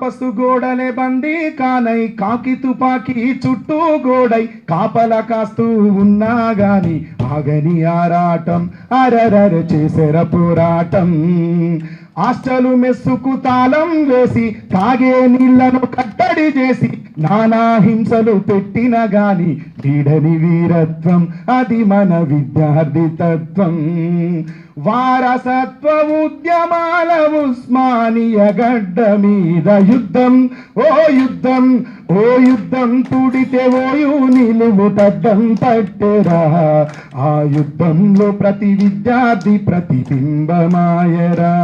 తపస్సు గోడలే బందీ కానై కాకి తుపాకీ చుట్టూ గోడై కాపల కాస్తూ ఉన్నా గాని ఆగని ఆరాటం అరరర చేసెర పోరాటం. హాస్టలు మెస్సుకు తాళం వేసి తాగే నీళ్లను కట్టడి చేసి నానా హింసలు పెట్టిన గాని వీడని వీరత్వం అది మన విద్యార్థి తత్వం. వారసత్వ ఉద్యమాల ఉస్మానియ గడ్డ మీద యుద్ధం ఓ యుద్ధం ఓ యుద్ధం పుడితే ఓయు నిలువుటద్దం పట్టెరా. ఆ యుద్ధంలో ప్రతి విద్యార్థి ప్రతిబింబమాయరా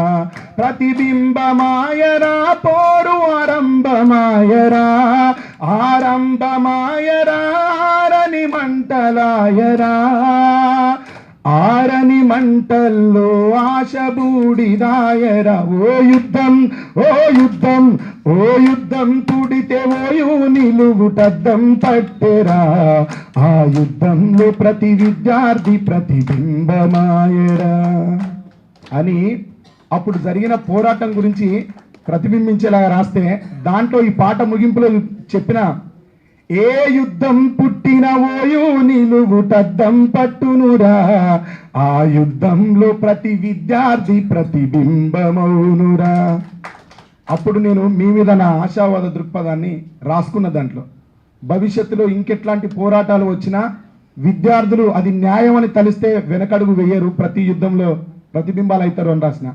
ప్రతిబింబమాయరా పోరు ఆరంభమాయరా ఆరంభమాయరా ఆరని మంటలాయరా ఆరని మంటల్లో ఆశ బూడిదాయరా. ఓ యుద్ధం ఓ యుద్ధం ఓ యుద్ధం పుడితే ఓయు నిలువుటద్దం పట్టెరా. ఆ యుద్ధంలో ప్రతి విద్యార్థి ప్రతిబింబమాయరా అని అప్పుడు జరిగిన పోరాటం గురించి ప్రతిబింబించేలాగా రాస్తే దాంట్లో ఈ పాట ముగింపులో చెప్పిన ఏ యుద్ధం పుట్టిన ఓయు నిలువుటద్దం పట్టునురా. ఆ యుద్ధంలో ప్రతి విద్యార్థి ప్రతిబింబమౌనురా. అప్పుడు నేను మీ మీద నా ఆశావాద దృక్పథాన్ని రాసుకున్న దాంట్లో భవిష్యత్తులో ఇంకెట్లాంటి పోరాటాలు వచ్చినా విద్యార్థులు అది న్యాయం అని తలిస్తే వెనకడుగు వేయరు, ప్రతి యుద్ధంలో ప్రతిబింబాలు అవుతారు అని రాసిన.